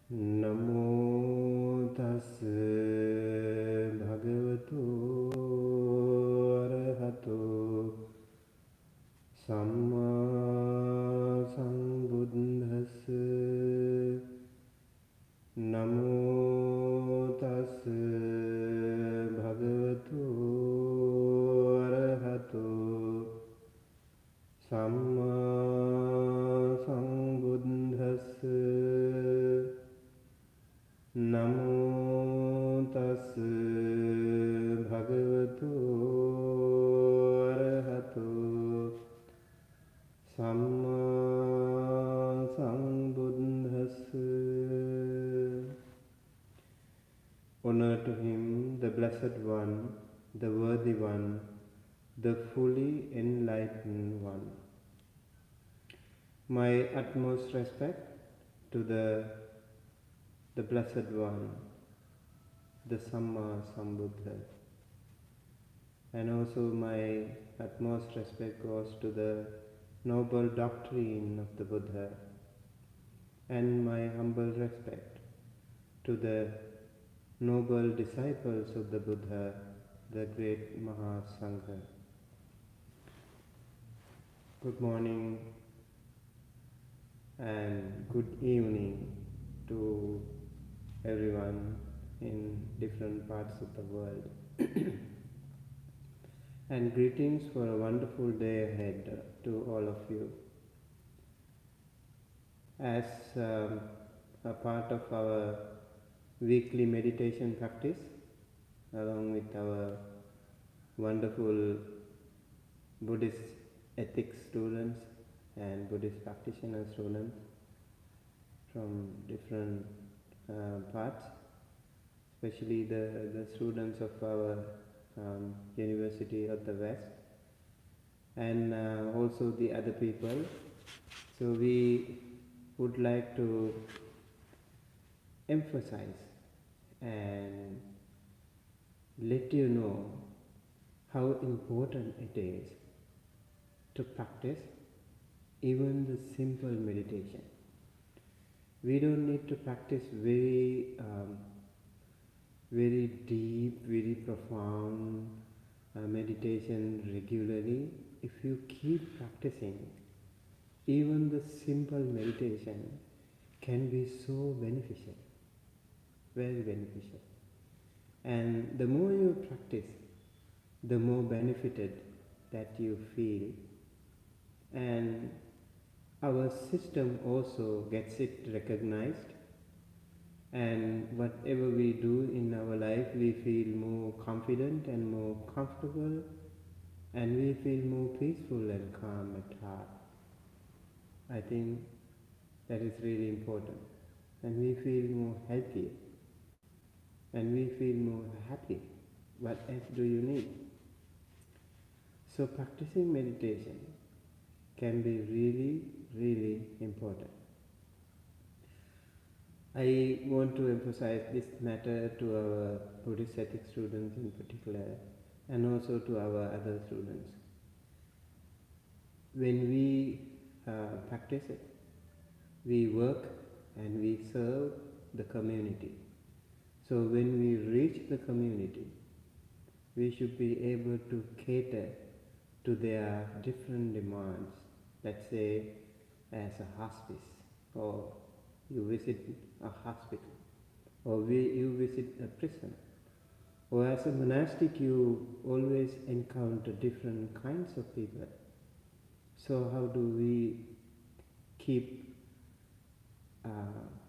Namo tassa bhagavato arahato samma sambuddhassa. Namo tassa bhagavato arahato samma sambuddhassa. Namo tassa bhagavato arahato samma sambuddhassa. Honor to him, the Blessed One, the Worthy One, the fully enlightened One. My utmost respect to the Blessed One, the Samma Sambuddha. And also my utmost respect goes to the noble doctrine of the Buddha, and my humble respect to the noble disciples of the Buddha, the great Mahasangha. Good morning and good evening to everyone in different parts of the world. And greetings for a wonderful day ahead to all of you. As a part of our weekly meditation practice, along with our wonderful Buddhist ethics students and Buddhist practitioner students from different parts, especially the students of our University of the West, and also the other people. So we would like to emphasize and let you know how important it is to practice even the simple meditation. We don't need to practice very deep, very profound meditation regularly. If you keep practicing, even the simple meditation can be so beneficial, very beneficial. And the more you practice, the more benefited that you feel. And our system also gets it recognized, and whatever we do in our life, we feel more confident and more comfortable, and we feel more peaceful and calm at heart. I think that is really important, and we feel more healthy, and we feel more happy. What else do you need? So practicing meditation can be really, really important. I want to emphasize this matter to our Buddhist ethics students in particular, and also to our other students. When we practice it, we work and we serve the community. So when we reach the community, we should be able to cater to their different demands. Let's say as a hospice, or you visit a hospital, or you visit a prison, or as a monastic you always encounter different kinds of people. So how do we keep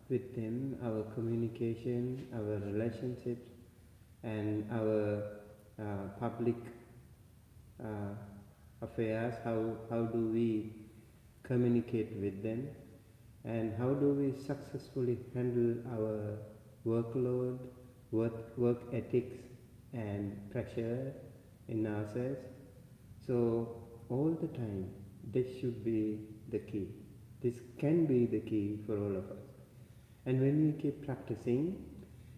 with them our communication, our relationships, and our public affairs? How do we communicate with them, and how do we successfully handle our workload, work ethics and pressure in ourselves? So all the time this should be the key. This can be the key for all of us. And when we keep practicing,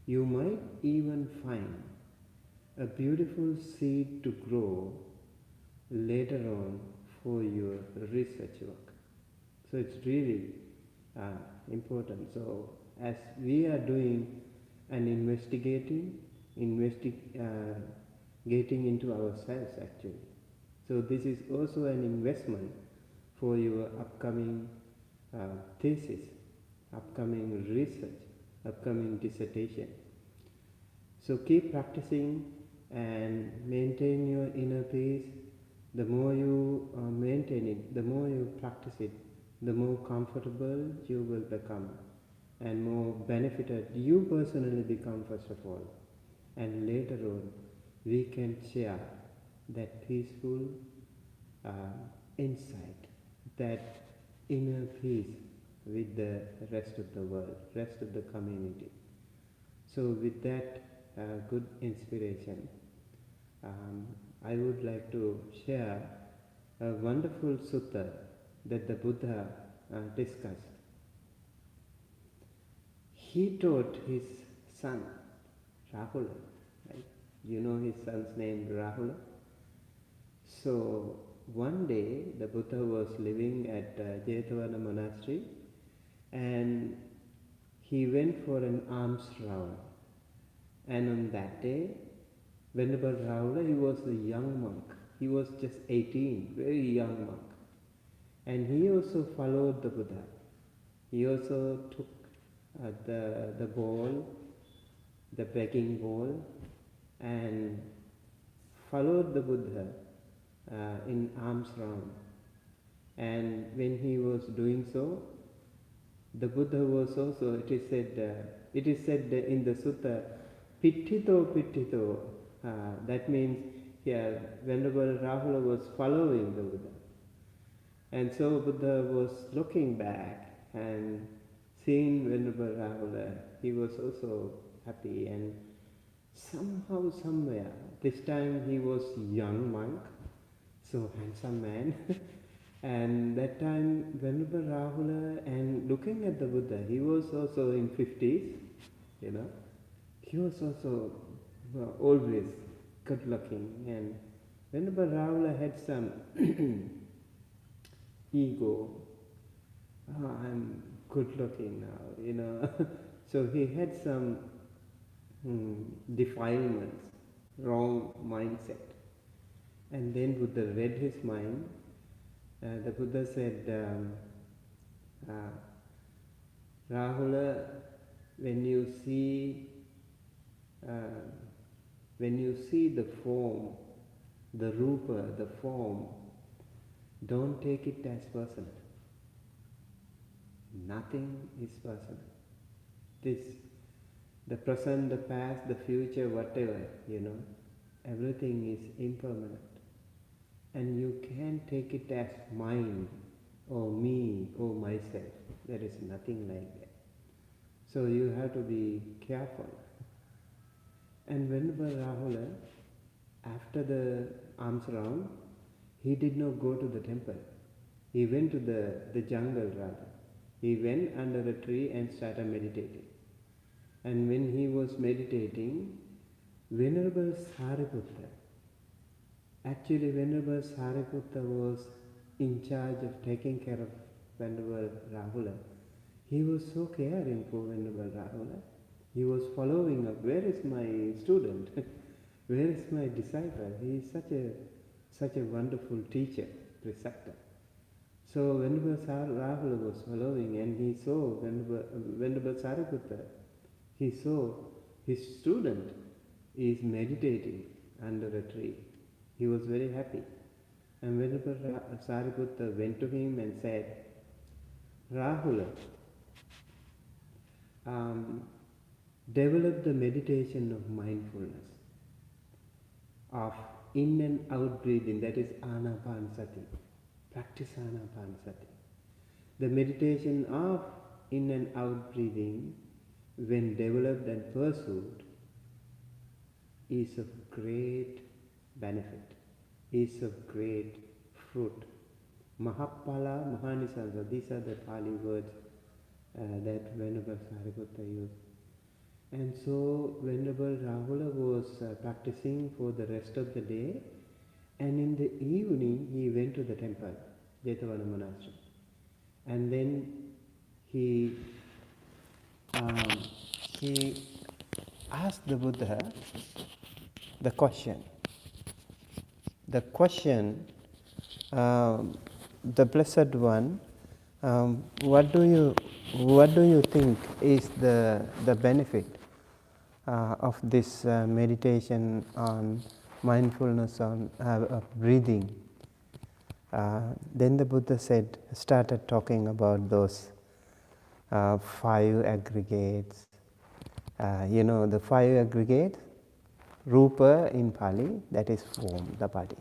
you might even find a beautiful seed to grow later on for your research work. So it's really important. So as we are doing and getting into ourselves actually. So this is also an investment for your upcoming thesis, upcoming research, upcoming dissertation. So keep practicing and maintain your inner peace. The more you maintain it, the more you practice it, the more comfortable you will become and more benefited you personally become first of all. And later on, we can share that peaceful insight, that inner peace with the rest of the world, rest of the community. So with that good inspiration, I would like to share a wonderful sutta that the Buddha discussed. He taught his son, Rahula, right? You know his son's name, Rahula? So one day the Buddha was living at Jetavana monastery and he went for an alms round. And on that day, Venerable Rahula, he was a young monk. He was just 18, very young monk. And he also followed the Buddha. He also took the bowl, the begging bowl, and followed the Buddha in alms round. And when he was doing so, the Buddha was also, it is said in the sutta, Pittito, that means here Venerable Rahula was following the Buddha. And so Buddha was looking back and seeing Venerable Rahula, he was also happy, and somehow, somewhere, this time he was young monk, so handsome man, and that time Venerable Rahula, and looking at the Buddha, he was also in 50s, you know, he was also always good looking, and Venerable Rahula had some ego. Oh, I'm good looking now, you know. So he had some defilements, wrong mindset. And then Buddha read his mind. The Buddha said, Rahula, when you see the form, the rupa, the form, don't take it as personal. Nothing is personal. The present, the past, the future, whatever, you know, everything is impermanent. And you can't take it as mine, or me, or myself. There is nothing like that. So you have to be careful. And Venerable Rahula, after the alms round, he did not go to the temple. He went to the jungle rather. He went under a tree and started meditating. And when he was meditating, Venerable Sariputta, actually Venerable Sariputta was in charge of taking care of Venerable Rahula. He was so caring for Venerable Rahula. He was following up, where is my student? Where is my disciple? He is such a wonderful teacher, preceptor. So Venerable Rahula was following, and he saw Venerable Sariputta. He saw his student is meditating under a tree. He was very happy. And Venerable Sariputta went to him and said, Rahula, develop the meditation of mindfulness, of in and out breathing, that is anapanasati. Practice anapanasati. The meditation of in and out breathing, when developed and pursued, is of great benefit, is of great fruit. Mahapala, Mahanisansa, these are the Pali words that Venerable Sariputta used. And so Venerable Rahula was practicing for the rest of the day, and in the evening he went to the temple, Jetavana monastery. And then he he asked the Buddha the question. The question, the Blessed One, what do you think is the benefit of this meditation on mindfulness on breathing? Then the Buddha started talking about those 5 aggregates. The 5 aggregates, Rupa in Pali, that is form, the body.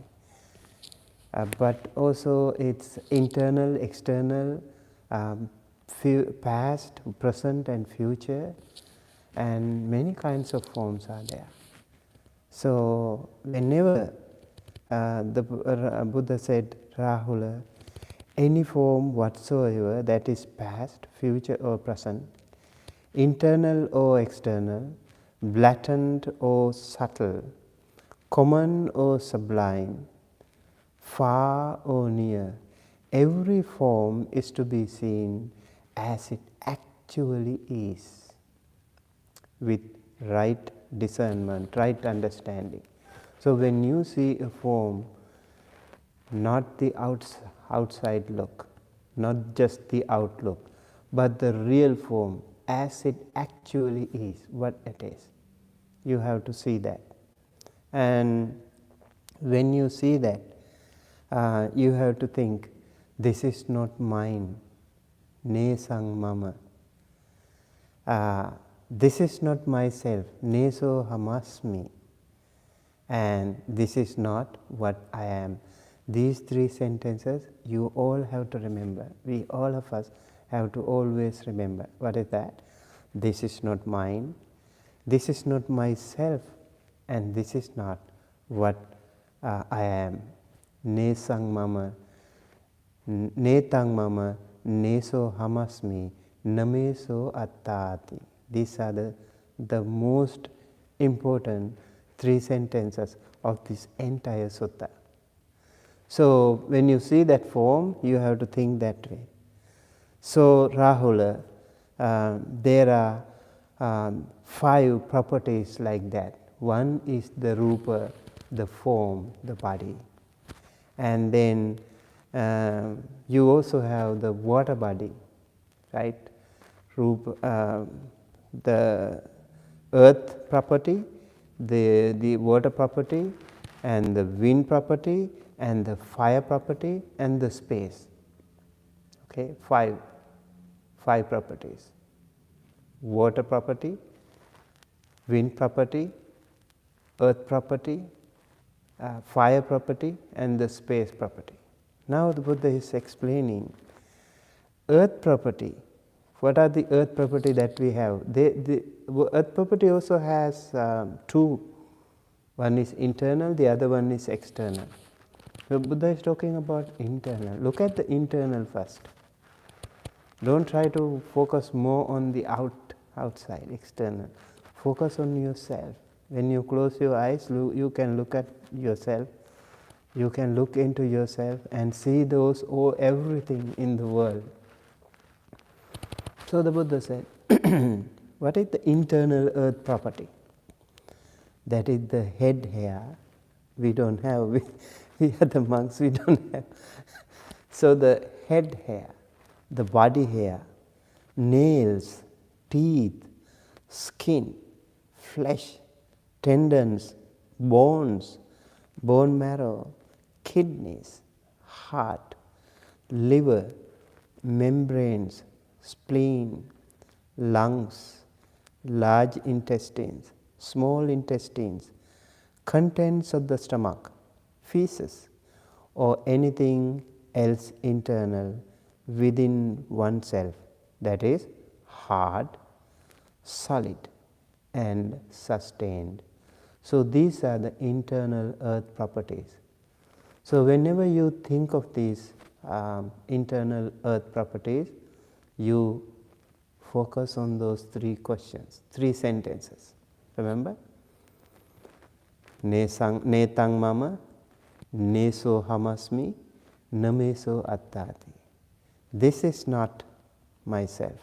But also it's internal, external, past, present and future, and many kinds of forms are there. So whenever the Buddha said, Rahula, any form whatsoever that is past, future or present, internal or external, blatant or subtle, common or sublime, far or near, every form is to be seen as it actually is, with right discernment, right understanding. So when you see a form, not the outside look, not just the outlook, but the real form as it actually is, what it is, you have to see that. And when you see that, you have to think, this is not mine, nesang mama. This is not myself, neso hamasmi. And this is not what I am. These 3 sentences you all have to remember. We, all of us, have to always remember. What is that? This is not mine, this is not myself, and this is not what I am. Nesang mama, netang mama, neso hamasmi, nameso attati. These are the most important 3 sentences of this entire sutta. So when you see that form, you have to think that way. So Rahula, there are 5 properties like that. One is the rupa, the form, the body. And then you also have the water body, right? Rupa, the earth property, the water property, and the wind property, and the fire property, and the space. Okay, 5 properties. Water property, wind property, earth property, fire property, and the space property. Now the Buddha is explaining earth property. What are the earth property that we have? The earth property also has 2. One is internal, the other one is external. The Buddha is talking about internal. Look at the internal first. Don't try to focus more on the outside, external. Focus on yourself. When you close your eyes, you can look at yourself. You can look into yourself and see everything in the world. So the Buddha said, what is the internal earth property? That is the head hair. We don't have, we are the monks, we don't have. So the head hair, the body hair, nails, teeth, skin, flesh, tendons, bones, bone marrow, kidneys, heart, liver, membranes, spleen, lungs, large intestines, small intestines, contents of the stomach, feces, or anything else internal within oneself, that is hard, solid, and sustained. So these are the internal earth properties. So whenever you think of these internal earth properties, you focus on those 3 questions, 3 sentences. Remember? Netang mama, neso hamasmi, nameso attati. This is not myself.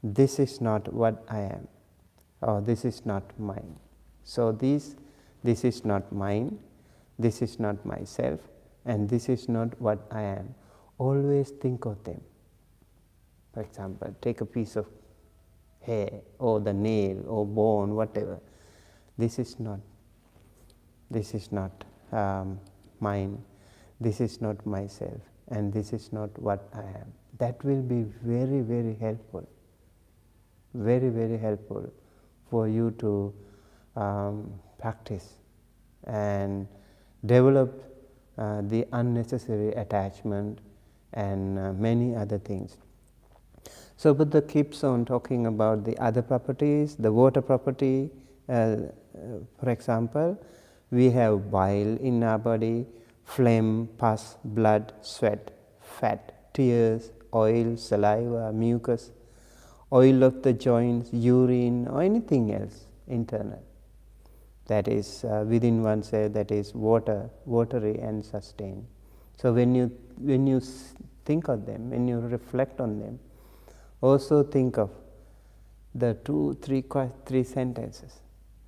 this is not what I am, or this is not mine. So this is not mine, this is not myself, and this is not what I am. Always think of them. For example, take a piece of hair, or the nail, or bone, whatever. This is not mine, this is not myself, and this is not what I am. That will be very, very helpful, very, very helpful for you to practice and develop the unnecessary attachment and many other things. So Buddha keeps on talking about the other properties, the water property. For example, we have bile in our body, phlegm, pus, blood, sweat, fat, tears, oil, saliva, mucus, oil of the joints, urine, or anything else internal that is within oneself, that is watery and sustained. So when you think of them, when you reflect on them, also think of the three sentences.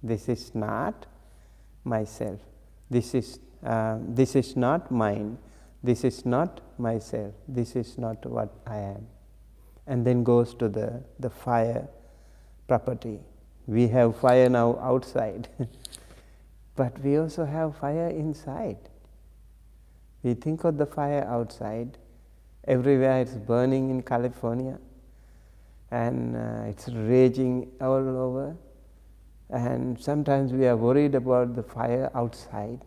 This is not myself. This is not mine. This is not myself. This is not what I am. And then goes to the fire property. We have fire now outside, but we also have fire inside. We think of the fire outside. Everywhere it's burning in California, and it's raging all over. And sometimes we are worried about the fire outside.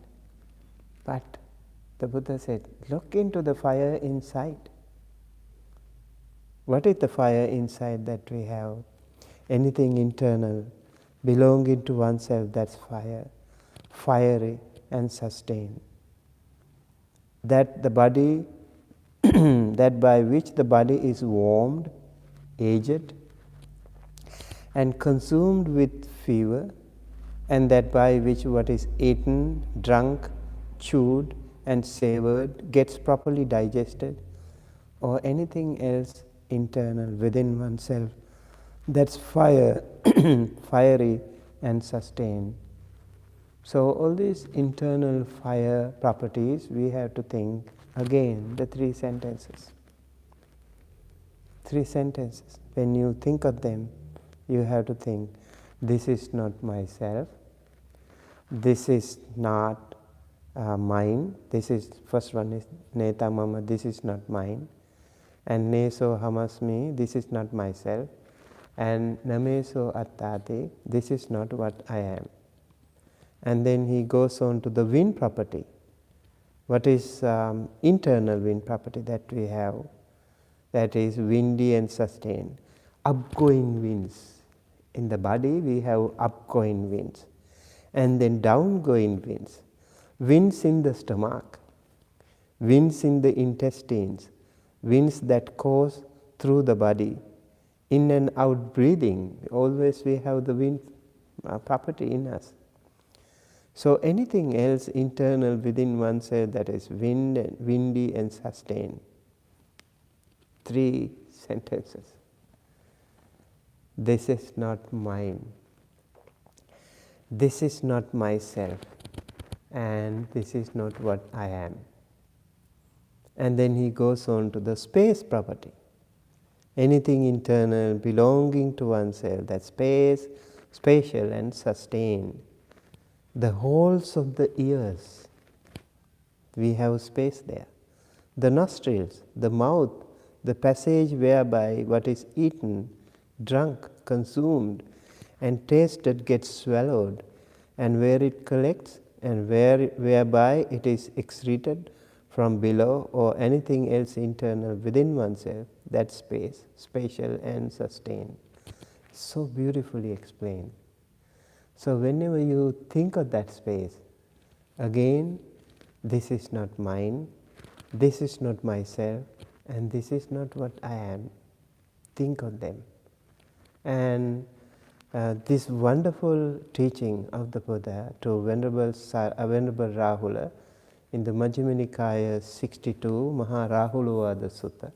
But the Buddha said, look into the fire inside. What is the fire inside that we have? Anything internal, belonging to oneself, that's fire, fiery and sustained. That the body, that by which the body is warmed, aged, and consumed with fever, and that by which what is eaten, drunk, chewed, and savored gets properly digested, or anything else internal within oneself, that's fire, fiery and sustained. So all these internal fire properties, we have to think again, the three sentences. Three sentences. When you think of them, you have to think, this is not myself, this is not mine. This is, first one is neta mama, this is not mine. And neso hamasmi, this is not myself. And nameso attati, this is not what I am. And then he goes on to the wind property. What is internal wind property that we have? That is windy and sustained. Upgoing winds. In the body we have upgoing winds. And then downgoing winds. Winds in the stomach. Winds in the intestines. Winds that course through the body. In and out breathing. Always we have the wind property in us. So anything else internal within oneself that is windy and sustained. Three sentences. This is not mine. This is not myself. And this is not what I am. And then he goes on to the space property. Anything internal belonging to oneself, that space, spatial and sustained. The holes of the ears, we have space there. The nostrils, the mouth, the passage whereby what is eaten, drunk, consumed, and tasted gets swallowed, and where it collects, and whereby it is excreted from below, or anything else internal within oneself, that space, spatial and sustained. So beautifully explained. So whenever you think of that space, again, this is not mine, this is not myself, and this is not what I am. Think of them. And this wonderful teaching of the Buddha to Venerable Rahula in the Majjhima Nikaya 62 Maha Rahuluvada Sutta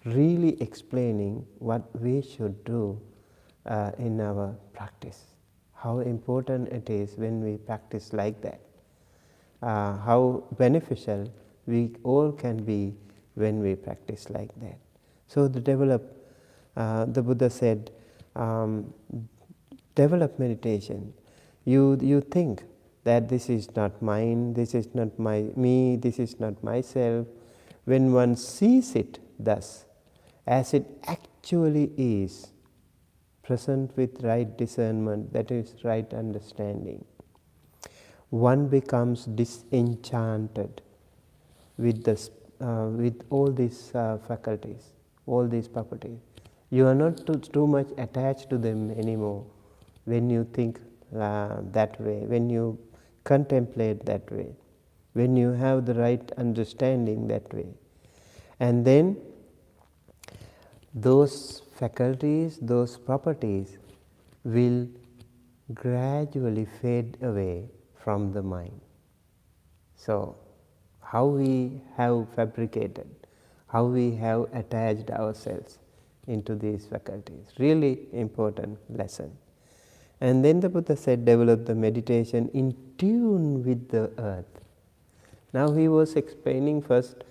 really explaining what we should do in our practice. How important it is when we practice like that. How beneficial we all can be when we practice like that. So the Buddha said, develop meditation. You think that this is not mine, this is not me, this is not myself. When one sees it thus, as it actually is, present with right discernment, that is right understanding, one becomes disenchanted with all these faculties, all these properties. You are not too much attached to them anymore when you think that way, when you contemplate that way, when you have the right understanding that way. And then those faculties, those properties will gradually fade away from the mind. So, how we have fabricated, how we have attached ourselves into these faculties, really important lesson. And then the Buddha said, develop the meditation in tune with the earth. Now he was explaining first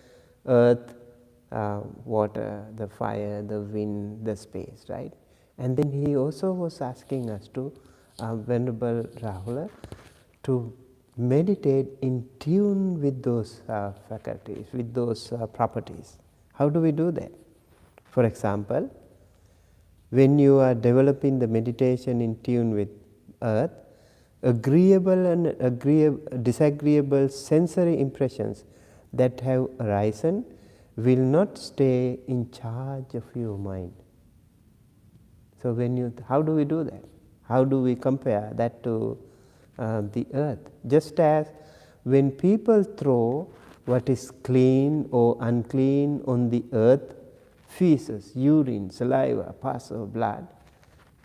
earth, water, the fire, the wind, the space, right? And then he also was asking us to, Venerable Rahula, to meditate in tune with those faculties, with those properties. How do we do that? For example, when you are developing the meditation in tune with earth, agreeable and disagreeable sensory impressions that have arisen will not stay in charge of your mind. So how do we do that? How do we compare that to the earth? Just as when people throw what is clean or unclean on the earth, feces, urine, saliva, pus or blood,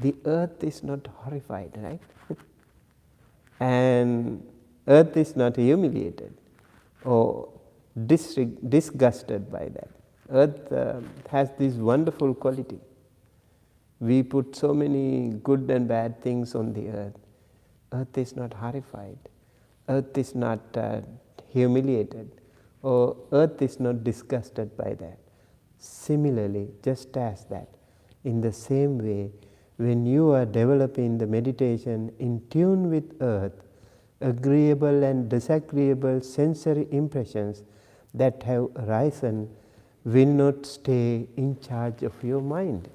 the earth is not horrified, right? And earth is not humiliated or disgusted by that. Earth has this wonderful quality. We put so many good and bad things on the earth. Earth is not horrified. Earth is not humiliated, or earth is not disgusted by that. Similarly, just as that, in the same way, when you are developing the meditation in tune with earth, agreeable and disagreeable sensory impressions that have arisen will not stay in charge of your mind.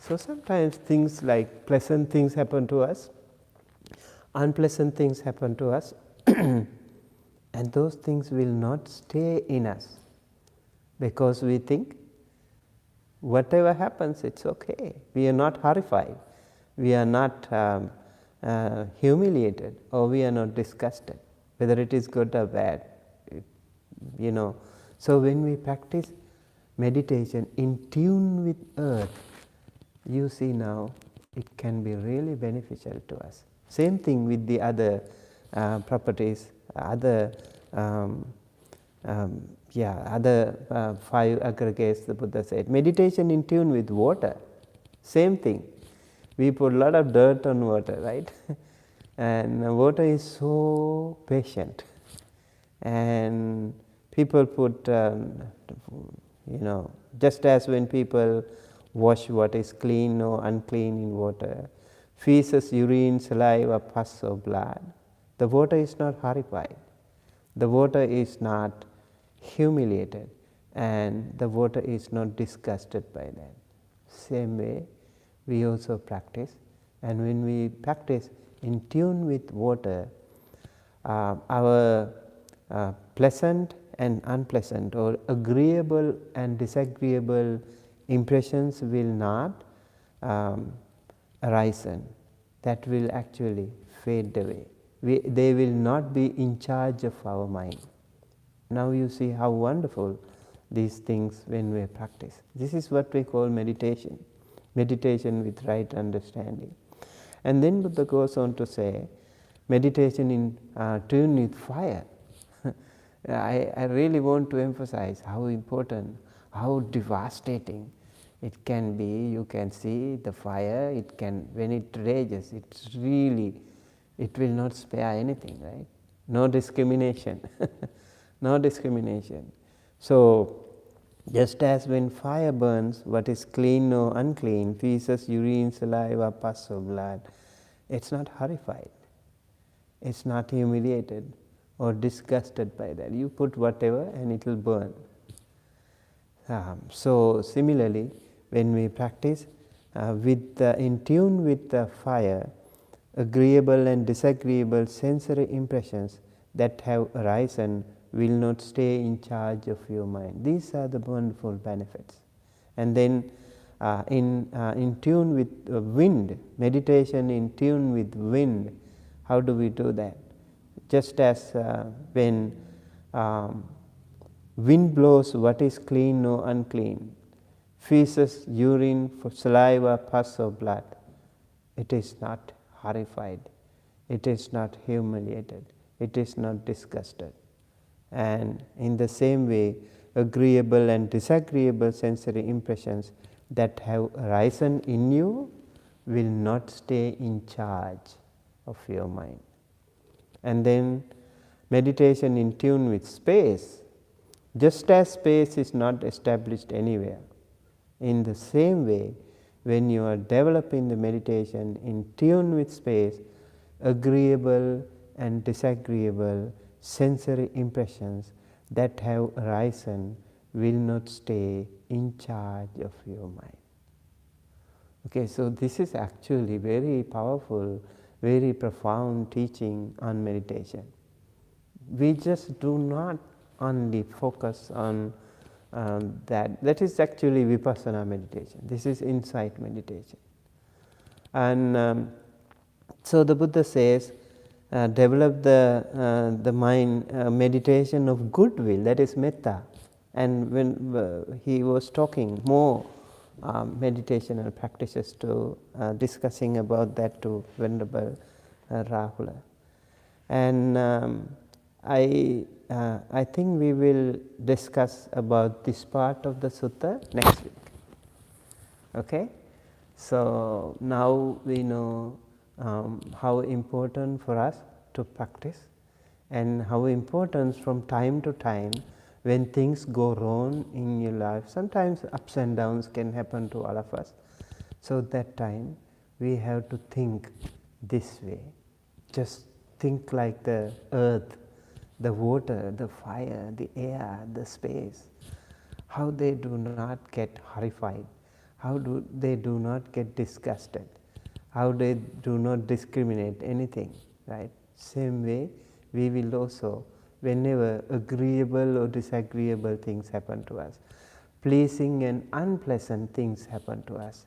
So sometimes things like pleasant things happen to us, unpleasant things happen to us, and those things will not stay in us because we think whatever happens, it's okay. We are not horrified, we are not humiliated, or we are not disgusted, whether it is good or bad. So when we practice meditation in tune with earth, you see now it can be really beneficial to us. Same thing with the other properties, other 5 aggregates the Buddha said. Meditation in tune with water, same thing. We put a lot of dirt on water, right? And water is so patient. And people put, just as when people wash what is clean or unclean in water, feces, urine, saliva, pus or blood, the water is not horrified. The water is not humiliated, and the water is not disgusted by that. Same way, we also practice, and when we practice in tune with water, our pleasant and unpleasant, or agreeable and disagreeable impressions will not arise. That will actually fade away. They will not be in charge of our mind. Now you see how wonderful these things when we practice. This is what we call meditation. Meditation with right understanding. And then Buddha goes on to say, meditation in tune with fire. I really want to emphasize how important, how devastating it can be. You can see the fire, it can, when it rages, it's really, it will not spare anything, right? No discrimination, no discrimination. So, just as when fire burns, what is clean or unclean, feces, urine, saliva, pus or blood, it's not horrified, it's not humiliated or disgusted by that. You put whatever and it will burn. So similarly, when we practice in tune with the fire, agreeable and disagreeable sensory impressions that have arisen will not stay in charge of your mind. These are the wonderful benefits. And then in tune with wind, meditation in tune with wind, how do we do that? Just as when wind blows, what is clean or unclean, feces, urine, saliva, pus or blood, it is not horrified, it is not humiliated, it is not disgusted. And in the same way, agreeable and disagreeable sensory impressions that have arisen in you will not stay in charge of your mind. And then meditation in tune with space, just as space is not established anywhere, in the same way, when you are developing the meditation in tune with space, agreeable and disagreeable sensory impressions that have arisen will not stay in charge of your mind. Okay, so this is actually very powerful, very profound teaching on meditation. We just do not only focus on that is actually vipassana meditation. This is insight meditation. And so the Buddha says, develop the mind meditation of goodwill, that is metta. And when he was talking more meditational practices to discussing about that to Venerable Rahula. And I think we will discuss about this part of the sutta next week. Okay, so now we know how important for us to practice, and how important from time to time when things go wrong in your life. Sometimes ups and downs can happen to all of us. So that time we have to think this way. Just think like the earth, the water, the fire, the air, the space, how they do not get horrified, how they do not get disgusted, how they do not discriminate anything, right? Same way, we will also, whenever agreeable or disagreeable things happen to us, pleasing and unpleasant things happen to us,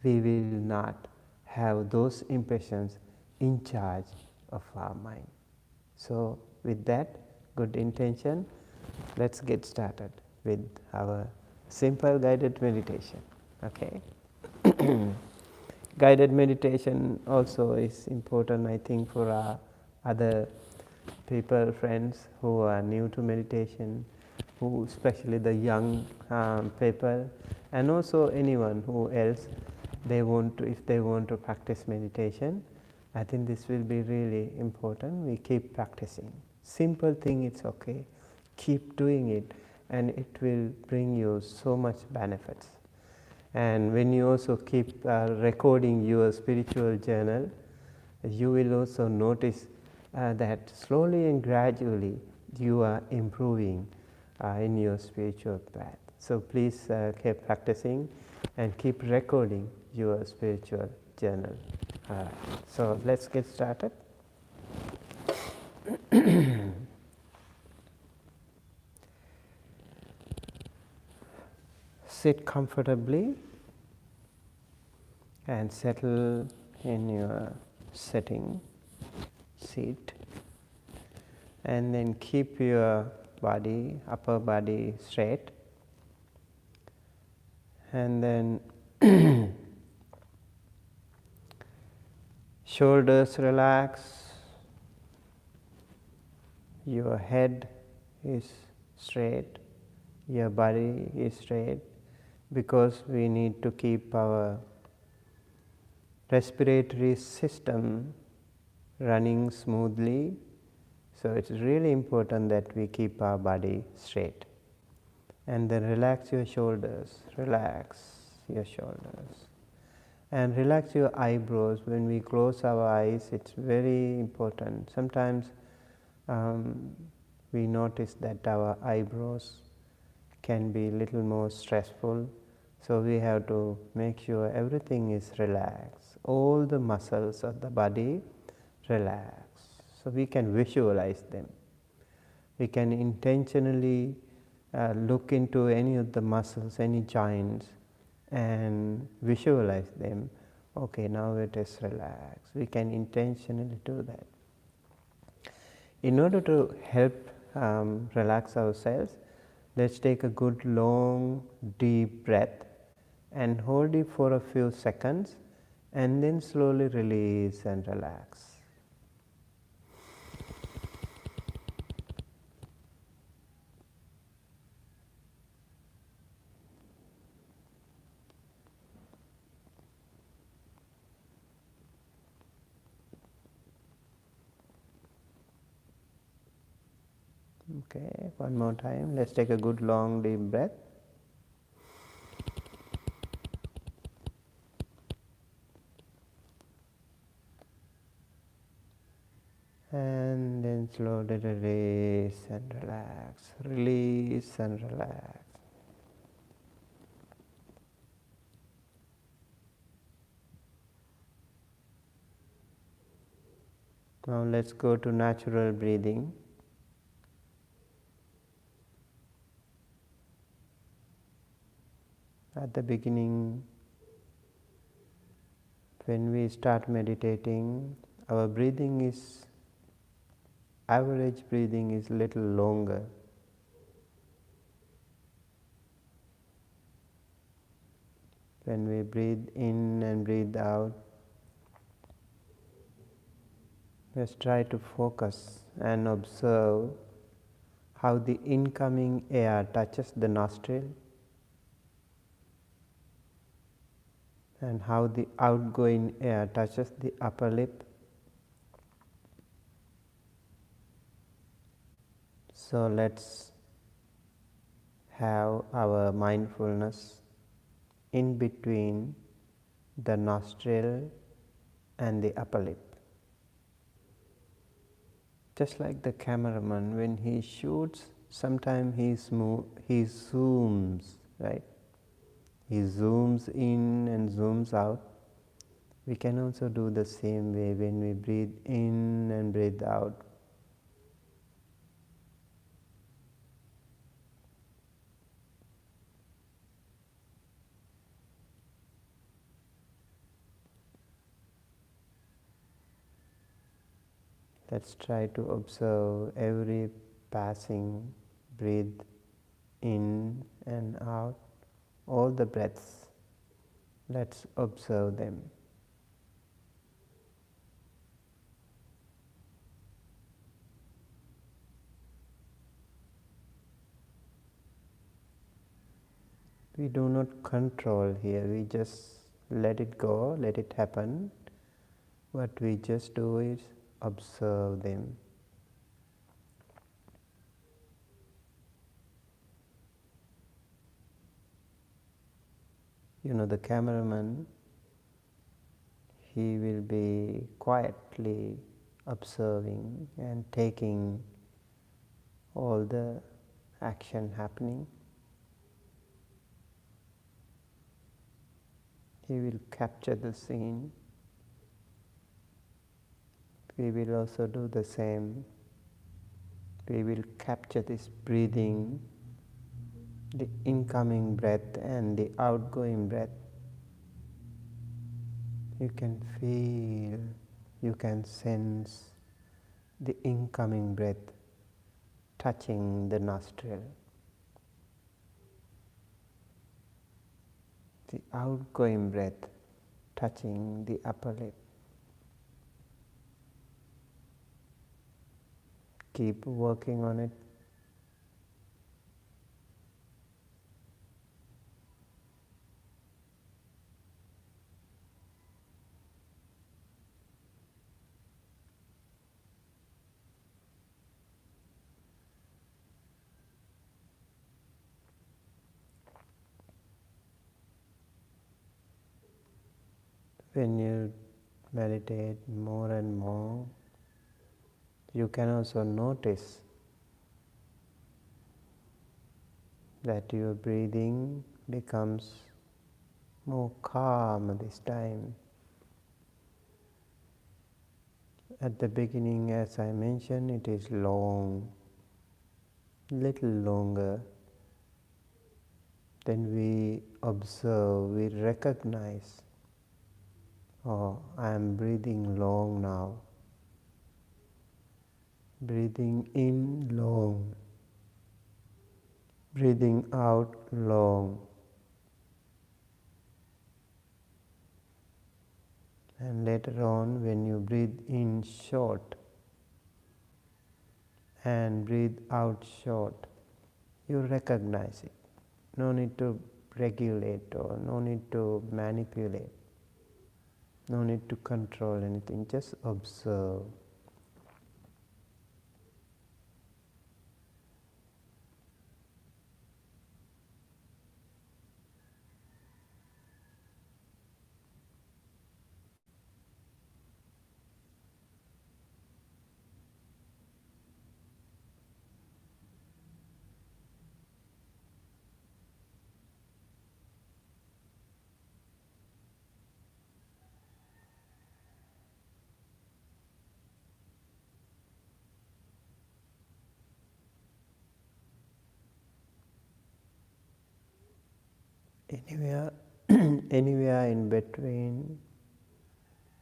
we will not have those impressions in charge of our mind. So with that good intention, let's get started with our simple guided meditation. Okay. Guided meditation also is important, I think, for our other people, friends who are new to meditation, who, especially the young people, and also anyone who else they want to, if they want to practice meditation. I think this will be really important. We keep practicing. Simple thing, it's okay. Keep doing it, and it will bring you so much benefits. And when you also keep recording your spiritual journal, you will also notice that slowly and gradually you are improving in your spiritual path. So please keep practicing and keep recording your spiritual journal. So let's get started. Sit comfortably and settle in your sitting seat, and then keep your body, upper body straight, and then shoulders relax, your head is straight, your body is straight, because we need to keep our respiratory system running smoothly. So it's really important that we keep our body straight. And then relax your shoulders, and relax your eyebrows. When we close our eyes, it's very important. Sometimes we notice that our eyebrows can be a little more stressful, so we have to make sure everything is relaxed. All the muscles of the body relax, so we can visualize them. We can intentionally look into any of the muscles, any joints, and visualize them. Okay, now it is relaxed. We can intentionally do that. In order to help relax ourselves, let's take a good long deep breath and hold it for a few seconds, and then slowly release and relax. Okay, one more time. Let's take a good long deep breath. And then slowly release and relax, release and relax. Now let's go to natural breathing. At the beginning, when we start meditating, our breathing is, average breathing is little longer. When we breathe in and breathe out, let's try to focus and observe how the incoming air touches the nostril and how the outgoing air touches the upper lip. So let's have our mindfulness in between the nostril and the upper lip. Just like the cameraman, when he shoots, sometimes he zooms, right? He zooms in and zooms out. We can also do the same way when we breathe in and breathe out. Let's try to observe every passing breathe in and out, all the breaths. Let's observe them. We do not control here, we just let it go, let it happen. What we just do is observe them. You know, the cameraman, he will be quietly observing and taking all the action happening. He will capture the scene. We will also do the same. We will capture this breathing, the incoming breath and the outgoing breath. You can feel, you can sense the incoming breath touching the nostril, the outgoing breath touching the upper lip. Keep working on it. When you meditate more and more, you can also notice that your breathing becomes more calm this time. At the beginning, as I mentioned, it is long, little longer. Then we observe, we recognize, oh, I am breathing long now. Breathing in long, breathing out long. And later on, when you breathe in short and breathe out short, you recognize it. No need to regulate or no need to manipulate. No need to control anything, just observe. Anywhere, anywhere in between,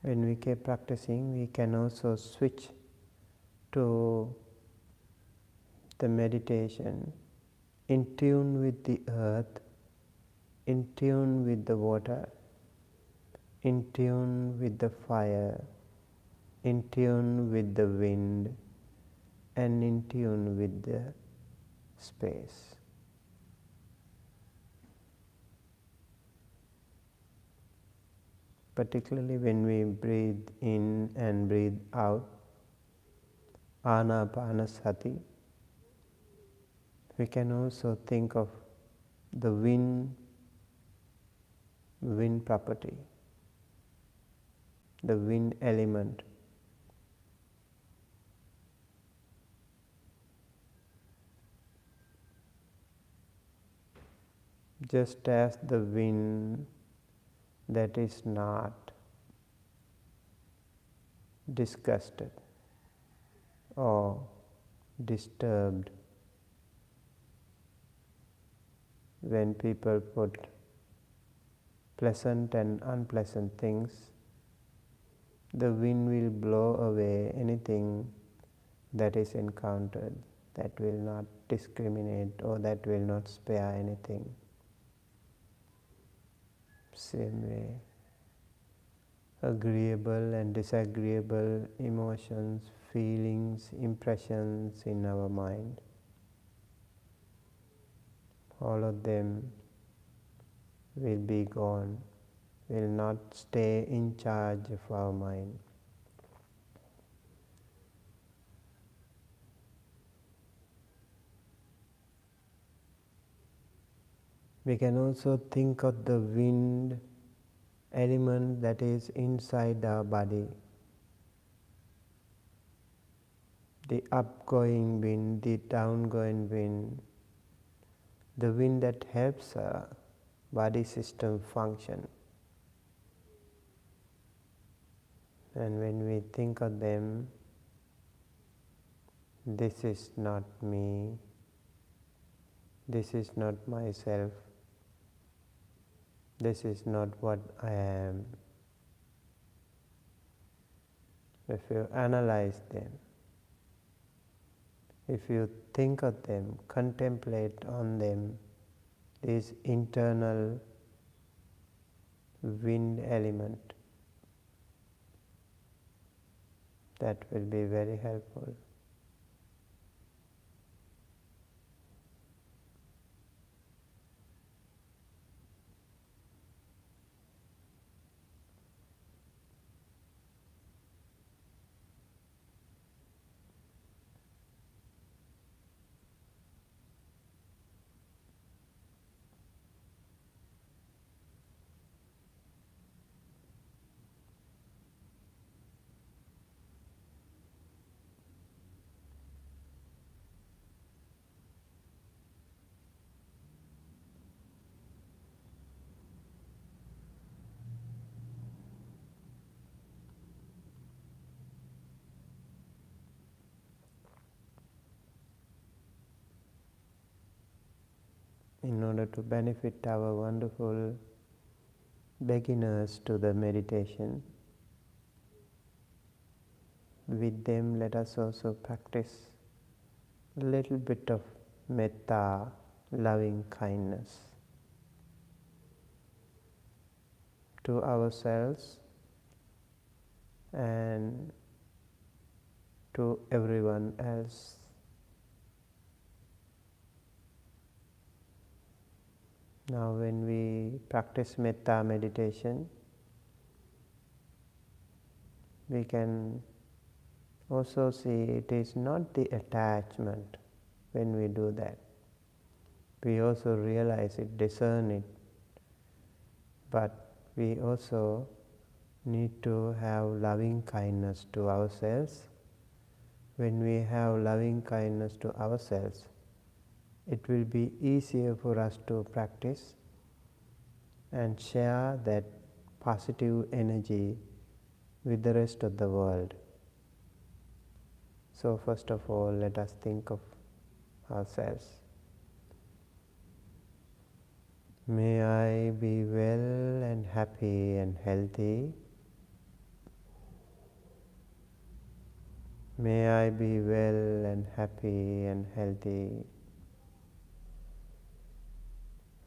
when we keep practicing, we can also switch to the meditation in tune with the earth, in tune with the water, in tune with the fire, in tune with the wind, and in tune with the space. Particularly when we breathe in and breathe out, anapanasati, we can also think of the wind property, the wind element. Just as the wind that is not disgusted or disturbed when people put pleasant and unpleasant things, the wind will blow away anything that is encountered, that will not discriminate or that will not spare anything. Same way, agreeable and disagreeable emotions, feelings, impressions in our mind, all of them will be gone, will not stay in charge of our mind. We can also think of the wind element that is inside our body. The upgoing wind, the downgoing wind, the wind that helps our body system function. And when we think of them, this is not me, this is not myself, this is not what I am. If you analyze them, if you think of them, contemplate on them, this internal wind element, that will be very helpful. in order to benefit our wonderful beginners to the meditation. With them, let us also practice a little bit of metta, loving kindness to ourselves and to everyone else. Now, when we practice metta meditation, we can also see it is not the attachment when we do that. We also realize it, discern it, but we also need to have loving kindness to ourselves. When we have loving kindness to ourselves, it will be easier for us to practice and share that positive energy with the rest of the world. So first of all, let us think of ourselves. May I be well and happy and healthy. May I be well and happy and healthy.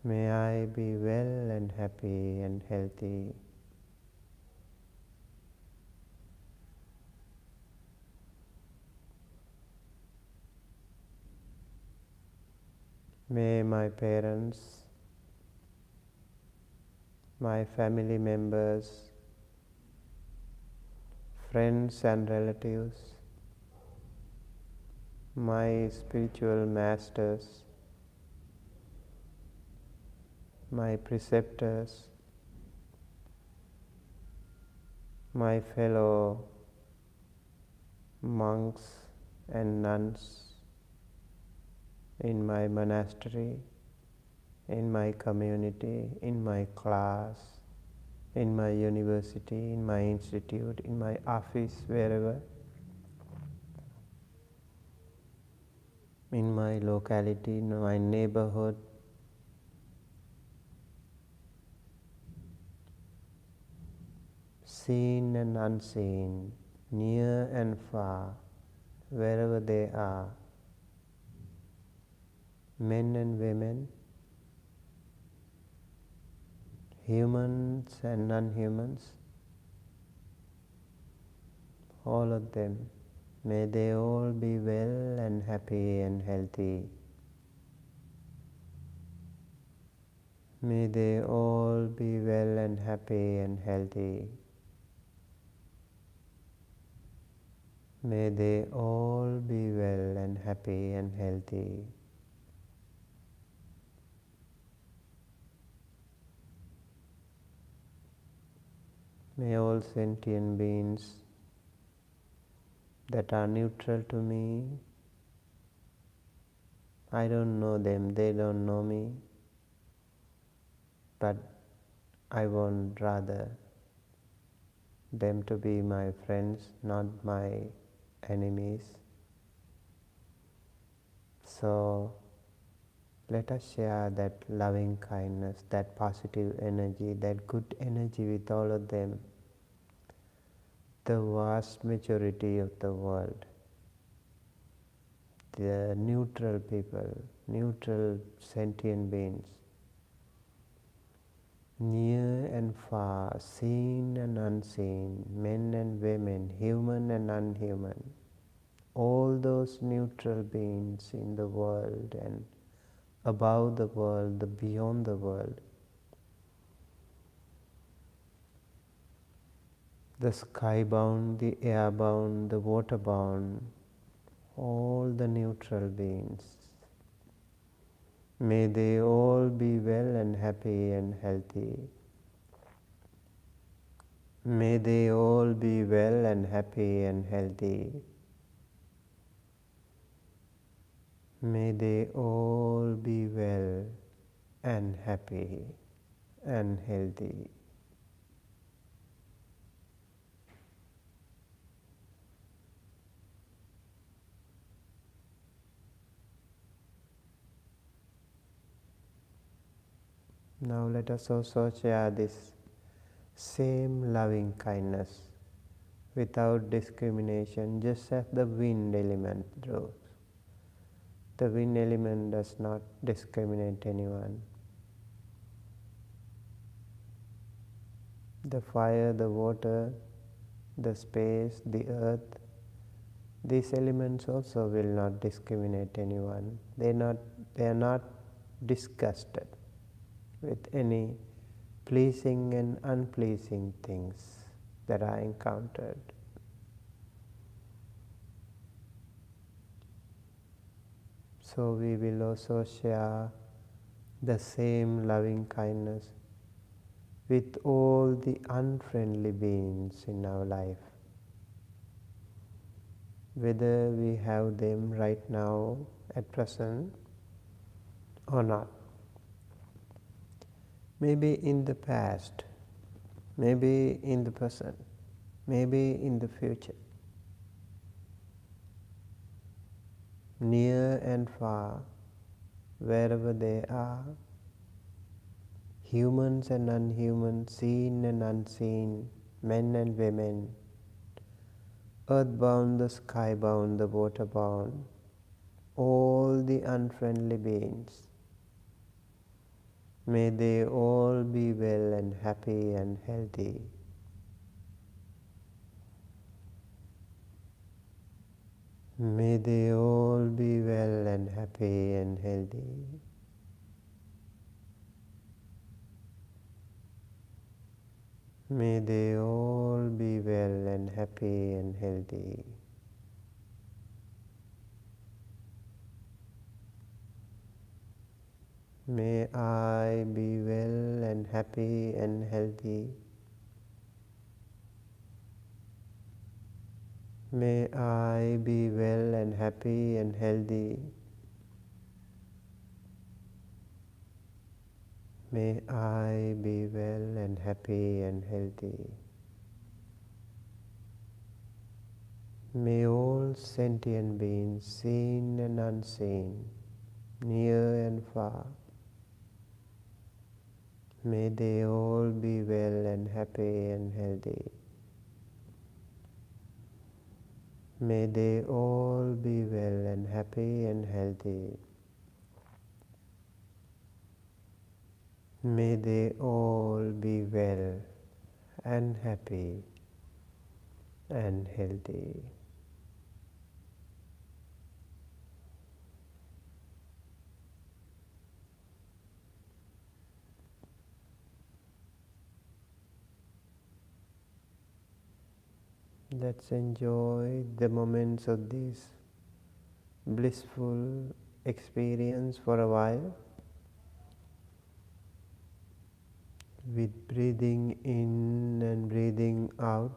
May I be well and happy and healthy. May my parents, my family members, friends and relatives, my spiritual masters, my preceptors, my fellow monks and nuns in my monastery, in my community, in my class, in my university, in my institute, in my office, wherever, in my locality, in my neighborhood, seen and unseen, near and far, wherever they are, men and women, humans and non-humans, all of them, may they all be well and happy and healthy. May they all be well and happy and healthy. May they all be well and happy and healthy. May all sentient beings that are neutral to me, I don't know them, they don't know me, but I want rather them to be my friends, not my enemies. So let us share that loving kindness, that positive energy, that good energy with all of them, the vast majority of the world, the neutral people, neutral sentient beings, near and far, seen and unseen, men and women, human and unhuman, all those neutral beings in the world and above the world, the beyond the world, the sky-bound, the air-bound, the water-bound, all the neutral beings, may they all be well and happy and healthy. May they all be well and happy and healthy. May they all be well and happy and healthy. Now let us also share this same loving kindness without discrimination, just as the wind element does. The wind element does not discriminate anyone. The fire, the water, the space, the earth, these elements also will not discriminate anyone. They are not disgusted with any pleasing and unpleasing things that are encountered. So we will also share the same loving kindness with all the unfriendly beings in our life, whether we have them right now at present or not. Maybe in the past, maybe in the present, maybe in the future. Near and far, wherever they are, humans and unhuman, seen and unseen, men and women, earthbound, the skybound, the waterbound, all the unfriendly beings, may they all be well and happy and healthy. May they all be well and happy and healthy. May they all be well and happy and healthy. May I be well and happy and healthy. May I be well and happy and healthy. May I be well and happy and healthy. May all sentient beings, seen and unseen, near and far, may they all be well and happy and healthy. May they all be well and happy and healthy. May they all be well and happy and healthy. Let's enjoy the moments of this blissful experience for a while, with breathing in and breathing out.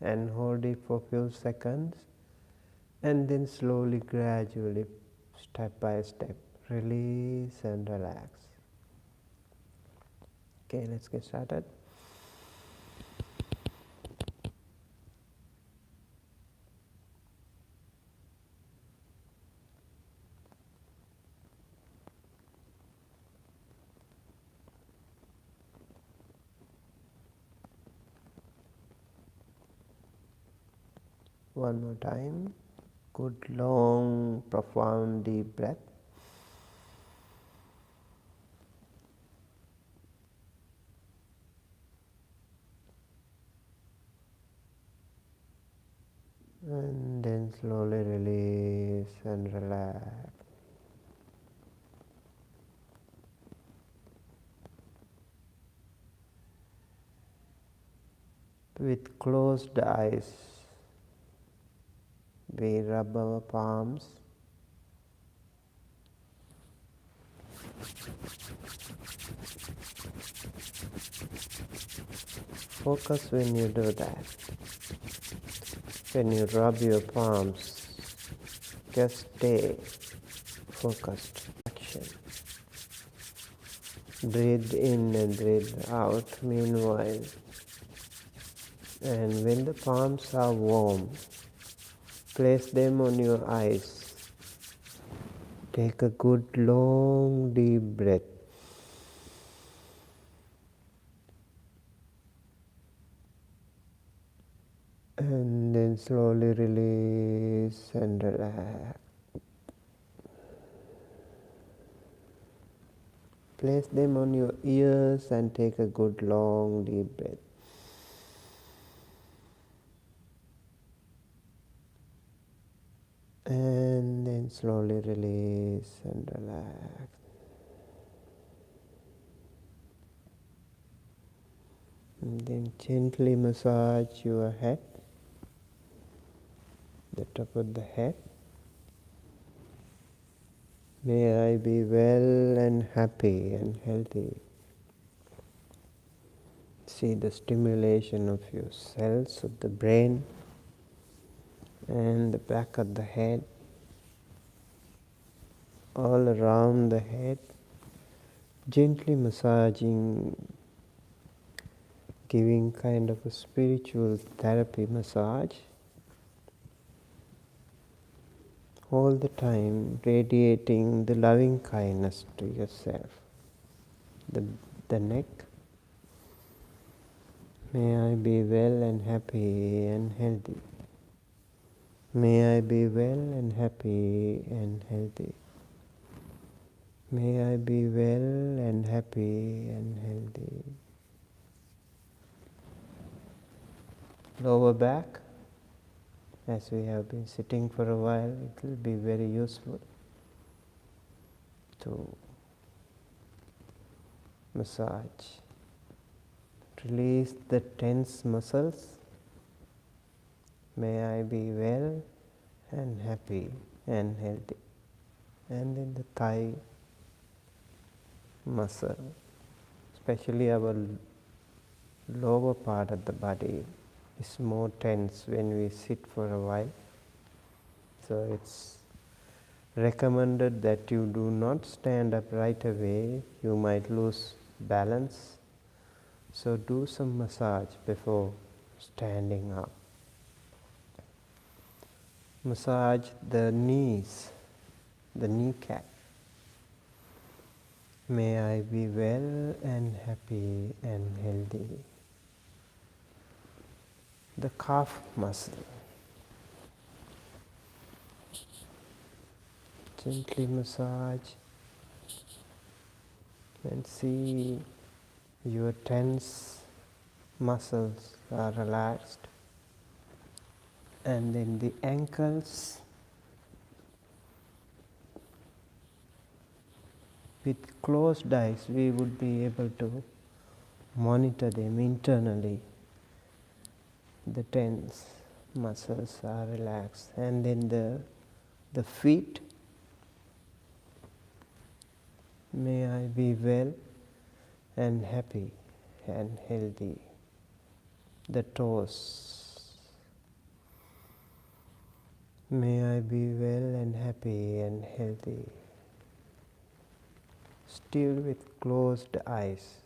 And hold it for a few seconds, and then slowly, gradually, step by step, release and relax. Okay, let's get started. One more time. good long profound deep breath. And then slowly release and relax. With closed eyes, we rub our palms. Focus when you do that. When you rub your palms, just stay focused. Action. Breathe in and breathe out meanwhile. And when the palms are warm, place them on your eyes. Take a good long deep breath. And then slowly release and relax. Place them on your ears and take a good long deep breath. And then slowly release and relax. And then gently massage your head, the top of the head. May I be well and happy and healthy. See the stimulation of your cells of the brain and the back of the head, all around the head, gently massaging, giving kind of a spiritual therapy massage. All the time radiating the loving kindness to yourself. The neck, may I be well and happy and healthy. May I be well and happy and healthy. May I be well and happy and healthy. Lower back, as we have been sitting for a while, it will be very useful to massage. Release the tense muscles. May I be well and happy and healthy. And in the thigh muscle, especially our lower part of the body, is more tense when we sit for a while. So it's recommended that you do not stand up right away. You might lose balance. So do some massage before standing up. Massage the knees, the kneecap. May I be well and happy and healthy. The calf muscle. Gently massage and see your tense muscles are relaxed. And then the ankles, with closed eyes we would be able to monitor them internally. The tense muscles are relaxed. And then the feet, may I be well and happy and healthy. The toes, may I be well and happy and healthy. Still with closed eyes.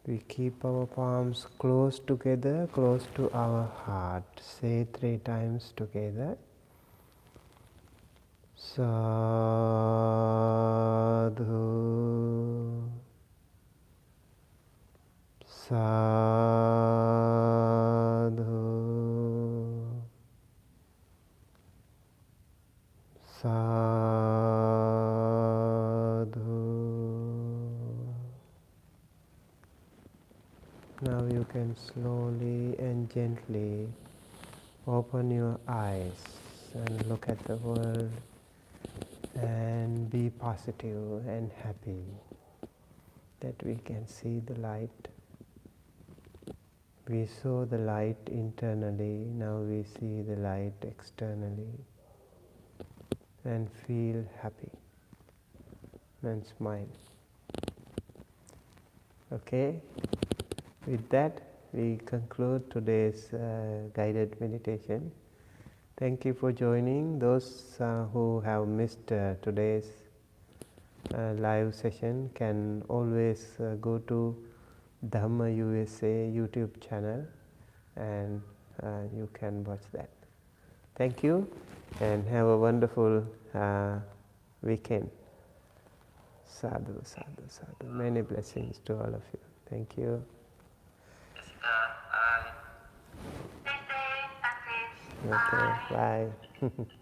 We keep our palms close together, close to our heart. Say 3 times together. Sadhu, sadhu, can slowly and gently open your eyes and look at the world and be positive and happy that we can see the light. We saw the light internally, now we see the light externally, and feel happy and smile. Okay, with that we conclude today's guided meditation. Thank you for joining. Those who have missed today's live session can always go to Dhamma USA YouTube channel and you can watch that. Thank you and have a wonderful weekend. Sadhu, sadhu, sadhu. Many blessings to all of you. Thank you. Stay safe, practice. Okay, bye.